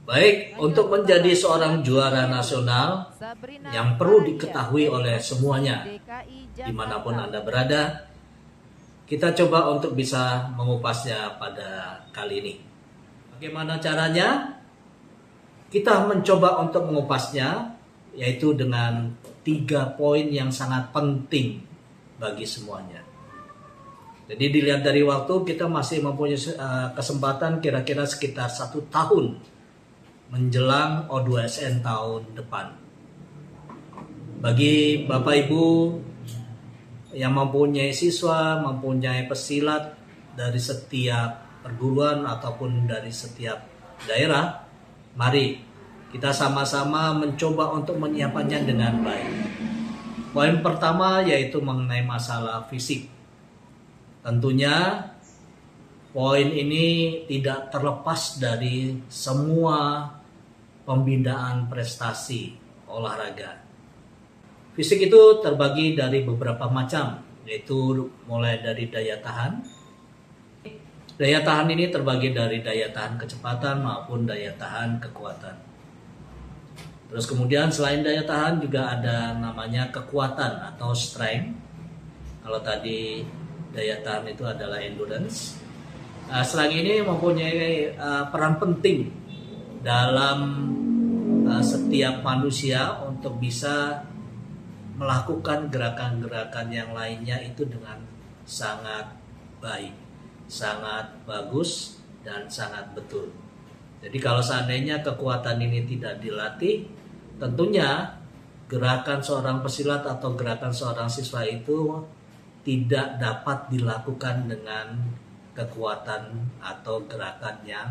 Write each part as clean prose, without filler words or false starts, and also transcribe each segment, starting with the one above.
Baik, untuk menjadi seorang juara nasional yang perlu diketahui oleh semuanya, dimanapun Anda berada, kita coba untuk bisa mengupasnya pada kali ini. Bagaimana caranya? Kita mencoba untuk mengupasnya, yaitu dengan 3 poin yang sangat penting bagi semuanya. Jadi dilihat dari waktu, kita masih mempunyai kesempatan kira-kira sekitar 1 tahun menjelang O2SN tahun depan. Bagi Bapak Ibu yang mempunyai siswa, mempunyai pesilat dari setiap perguruan ataupun dari setiap daerah, mari kita sama-sama mencoba untuk menyiapkannya dengan baik. Poin pertama yaitu mengenai masalah fisik. Tentunya poin ini tidak terlepas dari semua pembinaan prestasi olahraga. Fisik itu terbagi dari beberapa macam, yaitu mulai dari daya tahan. Daya tahan ini terbagi dari daya tahan kecepatan maupun daya tahan kekuatan. Terus kemudian selain daya tahan juga ada namanya kekuatan atau strength. Kalau tadi daya tahan itu adalah endurance. Selain ini mempunyai peran penting dalam setiap manusia untuk bisa melakukan gerakan-gerakan yang lainnya itu dengan sangat baik, sangat bagus, dan sangat betul. Jadi kalau seandainya kekuatan ini tidak dilatih, tentunya gerakan seorang pesilat atau gerakan seorang siswa itu tidak dapat dilakukan dengan kekuatan atau gerakan yang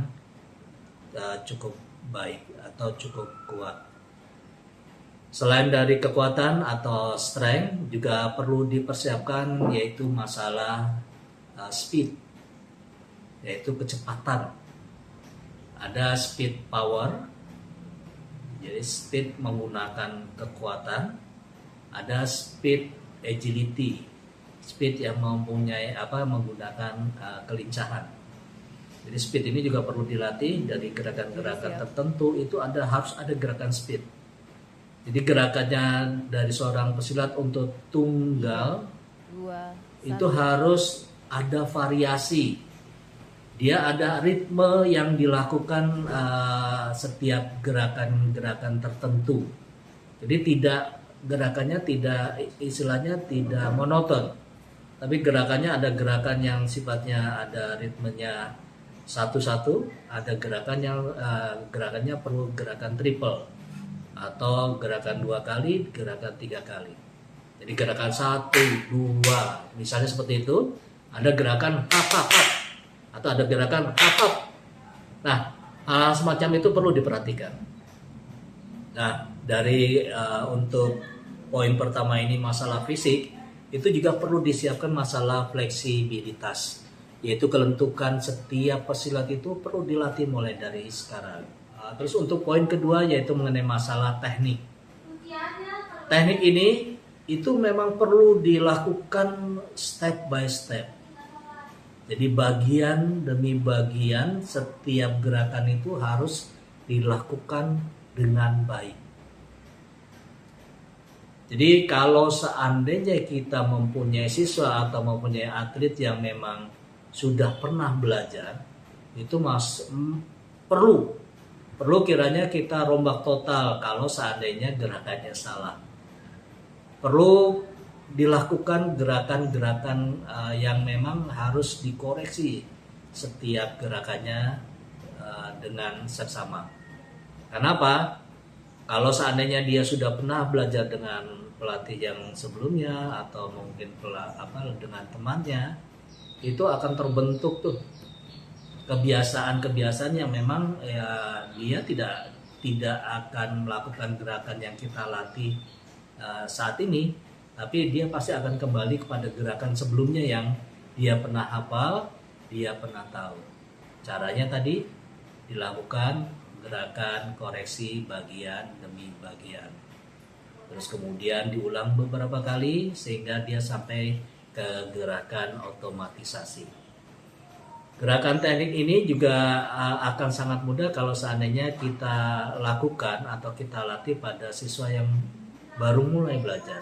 cukup baik atau cukup kuat. Selain dari kekuatan atau strength, juga perlu dipersiapkan yaitu masalah speed, yaitu kecepatan. Ada speed power, jadi speed menggunakan kekuatan. Ada speed agility, speed yang mempunyai menggunakan kelincahan. Jadi speed ini juga perlu dilatih dari gerakan-gerakan tertentu, itu harus ada gerakan speed. Jadi gerakannya dari seorang pesilat untuk tunggal itu harus ada variasi. Dia ada ritme yang dilakukan setiap gerakan-gerakan tertentu. Jadi gerakannya tidak monoton. Tapi gerakannya ada gerakan yang sifatnya ada ritmenya satu-satu, ada gerakannya perlu gerakan triple atau gerakan 2 kali, gerakan 3 kali. Jadi gerakan 1, 2, misalnya seperti itu. Ada gerakan hap atau ada gerakan hap. Nah, hal semacam itu perlu diperhatikan. Nah, untuk poin pertama ini masalah fisik, itu juga perlu disiapkan masalah fleksibilitas, yaitu kelentukan setiap pesilat itu perlu dilatih mulai dari sekarang. Terus untuk poin kedua yaitu mengenai masalah teknik. Teknik ini itu memang perlu dilakukan step by step. Jadi bagian demi bagian setiap gerakan itu harus dilakukan dengan baik. Jadi kalau seandainya kita mempunyai siswa atau mempunyai atlet yang memang sudah pernah belajar, itu perlu kiranya kita rombak total kalau seandainya gerakannya salah. Perlu dilakukan gerakan-gerakan yang memang harus dikoreksi setiap gerakannya dengan seksama. Kenapa? Kalau seandainya dia sudah pernah belajar dengan pelatih yang sebelumnya atau mungkin dengan temannya, itu akan terbentuk tuh kebiasaan-kebiasaan yang memang dia tidak akan melakukan gerakan yang kita latih saat ini, tapi dia pasti akan kembali kepada gerakan sebelumnya yang dia pernah hafal, dia pernah tahu. Caranya tadi dilakukan gerakan koreksi bagian demi bagian. Terus kemudian diulang beberapa kali sehingga dia sampai ke gerakan otomatisasi. Gerakan teknik ini juga akan sangat mudah kalau seandainya kita lakukan atau kita latih pada siswa yang baru mulai belajar.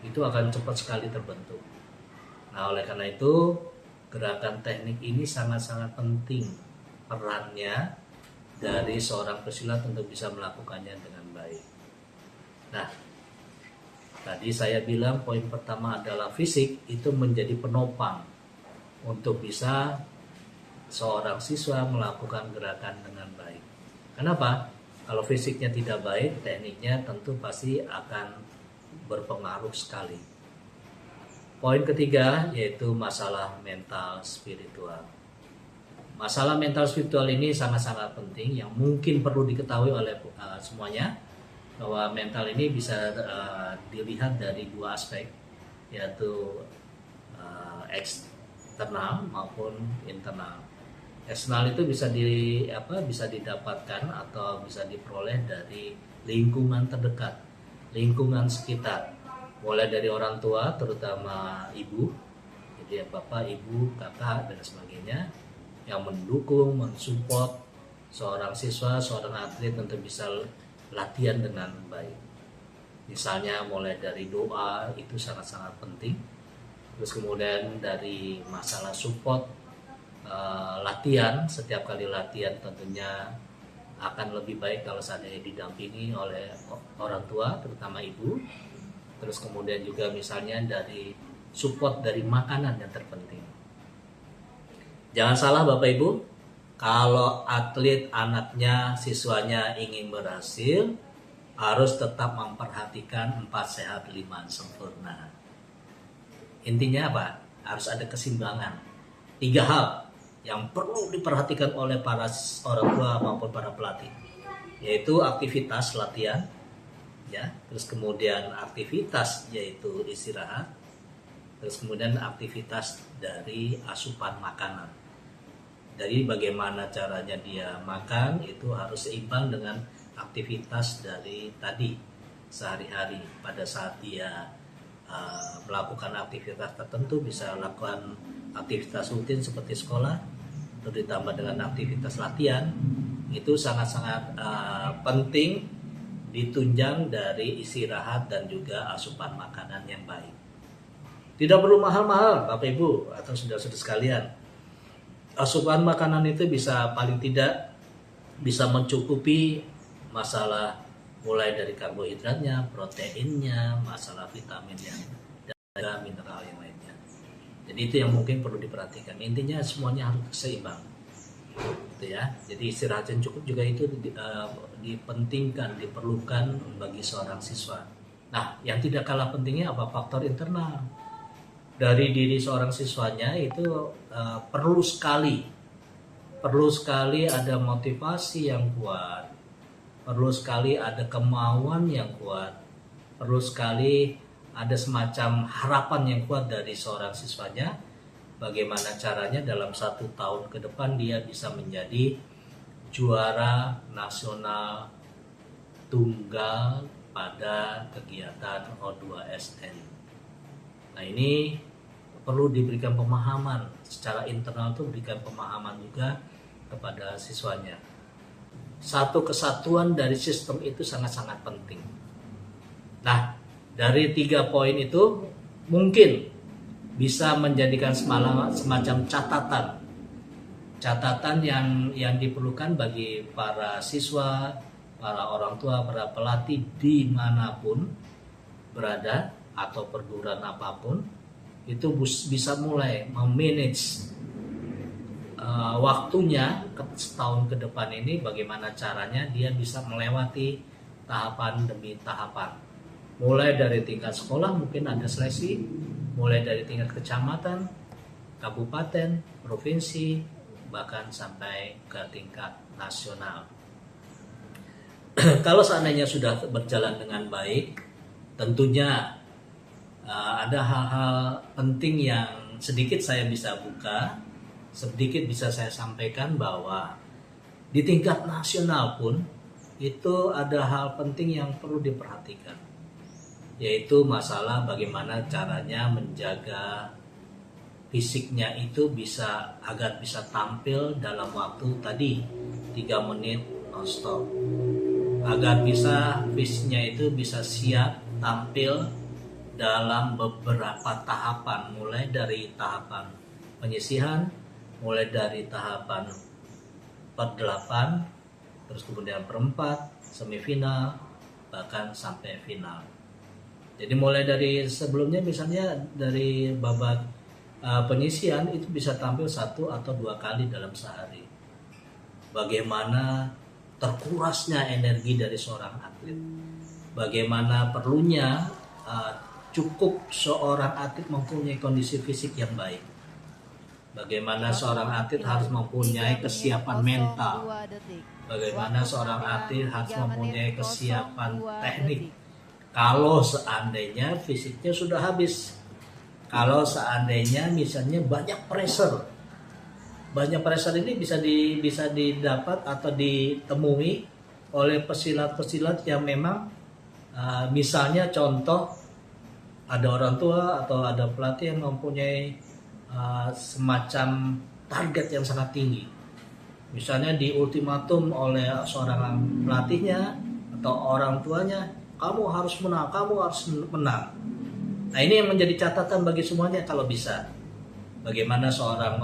Itu akan cepat sekali terbentuk. Nah, oleh karena itu gerakan teknik ini sangat-sangat penting perannya dari seorang pesilat untuk bisa melakukannya dengan baik. Nah, tadi saya bilang poin pertama adalah fisik itu menjadi penopang untuk bisa seorang siswa melakukan gerakan dengan baik. Kenapa? Kalau fisiknya tidak baik, tekniknya tentu pasti akan berpengaruh sekali. Poin ketiga yaitu masalah mental spiritual. Masalah mental spiritual ini sangat-sangat penting yang mungkin perlu diketahui oleh semuanya, bahwa mental ini bisa dilihat dari dua aspek, yaitu eksternal maupun internal. Eksternal itu bisa didapatkan atau bisa diperoleh dari lingkungan terdekat, lingkungan sekitar, mulai dari orang tua terutama ibu, jadi bapak, ibu, kakak dan sebagainya, yang mendukung, mensupport seorang siswa, seorang atlet untuk bisa latihan dengan baik. Misalnya mulai dari doa itu sangat-sangat penting. Terus kemudian dari masalah support latihan, setiap kali latihan tentunya akan lebih baik kalau seandainya didampingi oleh orang tua terutama ibu. Terus kemudian juga misalnya dari support dari makanan yang terpenting. Jangan salah Bapak Ibu, kalau atlet anaknya, siswanya ingin berhasil, harus tetap memperhatikan 4 sehat 5 sempurna. Intinya apa? Harus ada keseimbangan. 3 hal yang perlu diperhatikan oleh para orang tua maupun para pelatih, yaitu aktivitas latihan, ya, terus kemudian aktivitas yaitu istirahat, terus kemudian aktivitas dari asupan makanan. Dari bagaimana caranya dia makan itu harus seimbang dengan aktivitas dari tadi sehari-hari. Pada saat dia melakukan aktivitas tertentu, bisa lakukan aktivitas rutin seperti sekolah, terus ditambah dengan aktivitas latihan, itu sangat-sangat penting ditunjang dari istirahat dan juga asupan makanan yang baik. Tidak perlu mahal-mahal Bapak Ibu atau saudara-saudara sekalian. Asupan makanan itu bisa paling tidak bisa mencukupi masalah mulai dari karbohidratnya, proteinnya, masalah vitaminnya, dan mineral yang lainnya. Jadi itu yang mungkin perlu diperhatikan. Intinya semuanya harus seimbang, gitu ya. Jadi istirahat yang cukup juga itu dipentingkan, diperlukan bagi seorang siswa. Nah, yang tidak kalah pentingnya apa? Faktor internal dari diri seorang siswanya itu perlu sekali ada motivasi yang kuat. Perlu sekali ada kemauan yang kuat, perlu sekali ada semacam harapan yang kuat dari seorang siswanya. Bagaimana caranya dalam 1 tahun ke depan dia bisa menjadi juara nasional tunggal pada kegiatan O2SN. Nah, ini perlu diberikan pemahaman secara internal, itu berikan pemahaman juga kepada siswanya. Satu kesatuan dari sistem itu sangat-sangat penting. Nah, dari 3 poin itu mungkin bisa menjadikan semacam catatan yang diperlukan bagi para siswa, para orang tua, para pelatih dimanapun berada atau perguruan apapun, itu bisa mulai memanage waktunya setahun ke depan ini, bagaimana caranya dia bisa melewati tahapan demi tahapan. Mulai dari tingkat sekolah mungkin ada seleksi, mulai dari tingkat kecamatan, kabupaten, provinsi, bahkan sampai ke tingkat nasional. Kalau seandainya sudah berjalan dengan baik, tentunya ada hal-hal penting yang sedikit saya bisa buka, sedikit bisa saya sampaikan, bahwa di tingkat nasional pun itu ada hal penting yang perlu diperhatikan, yaitu masalah bagaimana caranya menjaga fisiknya itu bisa agar bisa tampil dalam waktu tadi 3 menit non-stop, agar bisa fisiknya itu bisa siap tampil dalam beberapa tahapan, mulai dari tahapan penyisihan, mulai dari tahapan per-8, terus kemudian per-4, semifinal, bahkan sampai final. Jadi mulai dari sebelumnya misalnya dari babak penyisihan itu bisa tampil 1 atau 2 kali dalam sehari. Bagaimana terkurasnya energi dari seorang atlet, bagaimana perlunya cukup seorang atlet mempunyai kondisi fisik yang baik, bagaimana seorang atlet harus mempunyai kesiapan mental, bagaimana seorang atlet harus mempunyai kesiapan teknik. Kalau seandainya fisiknya sudah habis, kalau seandainya misalnya banyak pressure ini bisa didapat atau ditemui oleh pesilat-pesilat yang memang misalnya contoh ada orang tua atau ada pelatih yang mempunyai semacam target yang sangat tinggi. Misalnya di ultimatum oleh seorang pelatihnya atau orang tuanya, kamu harus menang, kamu harus menang. Nah, ini yang menjadi catatan bagi semuanya kalau bisa. Bagaimana seorang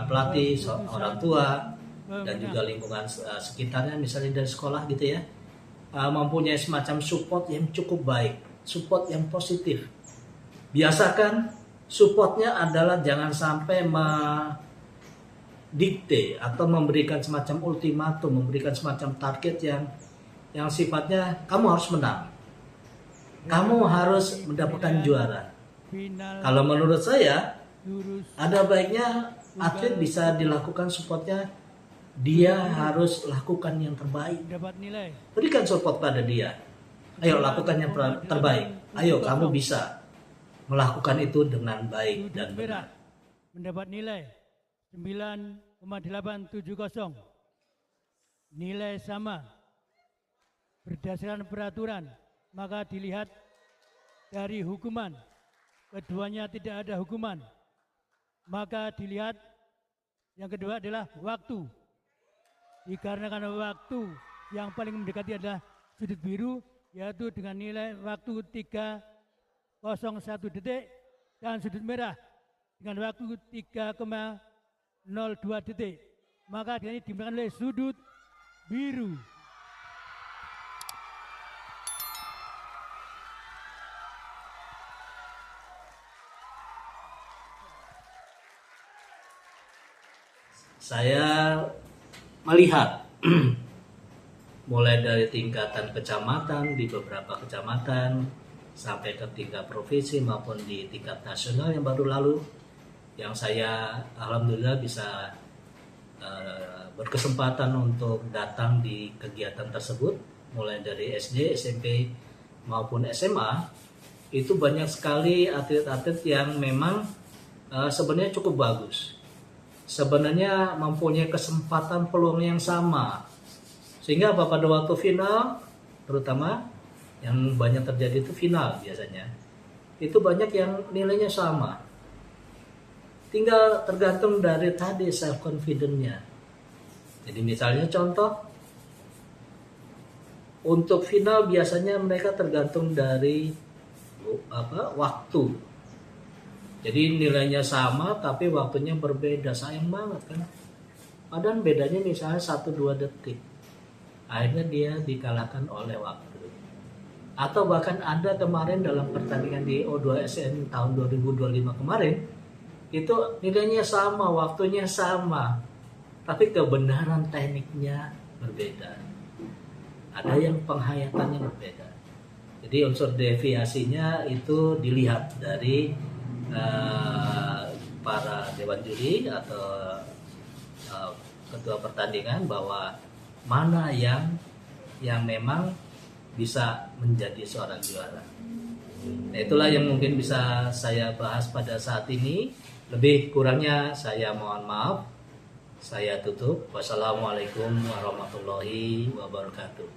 pelatih, orang tua dan juga lingkungan sekitarnya misalnya dari sekolah gitu ya, mempunyai semacam support yang cukup baik, support yang positif. Biasakan supportnya adalah jangan sampai dikte atau memberikan semacam ultimatum, memberikan semacam target yang sifatnya kamu harus menang, kamu harus mendapatkan juara. Kalau menurut saya ada baiknya atlet bisa dilakukan supportnya, dia harus lakukan yang terbaik, berikan support pada dia, ayo lakukan yang terbaik, ayo kamu bisa melakukan itu dengan baik dan benar. Mendapat nilai 9,870, nilai sama berdasarkan peraturan, maka dilihat dari hukuman, keduanya tidak ada hukuman, maka dilihat yang kedua adalah waktu. Dikarenakan waktu yang paling mendekati adalah sudut biru, yaitu dengan nilai waktu 3:01 detik, dan sudut merah dengan waktu 3,02 detik, maka ini dimenangkan oleh sudut biru. Saya melihat mulai dari tingkatan kecamatan, di beberapa kecamatan sampai ke tingkat provinsi maupun di tingkat nasional yang baru lalu, yang saya alhamdulillah bisa berkesempatan untuk datang di kegiatan tersebut, mulai dari SD, SMP maupun SMA, itu banyak sekali atlet-atlet yang memang sebenarnya cukup bagus, sebenarnya mempunyai kesempatan peluang yang sama, sehingga pada waktu final, terutama yang banyak terjadi itu final biasanya, itu banyak yang nilainya sama, tinggal tergantung dari tadi self confidence-nya. Jadi misalnya contoh untuk final biasanya mereka tergantung dari waktu. Jadi nilainya sama tapi waktunya berbeda, sayang banget kan. Padahal bedanya misalnya 1-2 detik. Akhirnya dia dikalahkan oleh waktu. Atau bahkan ada kemarin dalam pertandingan di O2SN tahun 2025 kemarin, itu nilainya sama, waktunya sama, tapi kebenaran tekniknya berbeda. Ada yang penghayatannya berbeda. Jadi unsur deviasinya itu dilihat dari para dewan juri atau ketua pertandingan, bahwa mana yang memang bisa menjadi seorang juara. Nah, itulah yang mungkin bisa saya bahas pada saat ini. Lebih kurangnya saya mohon maaf. Saya tutup. Wassalamualaikum warahmatullahi wabarakatuh.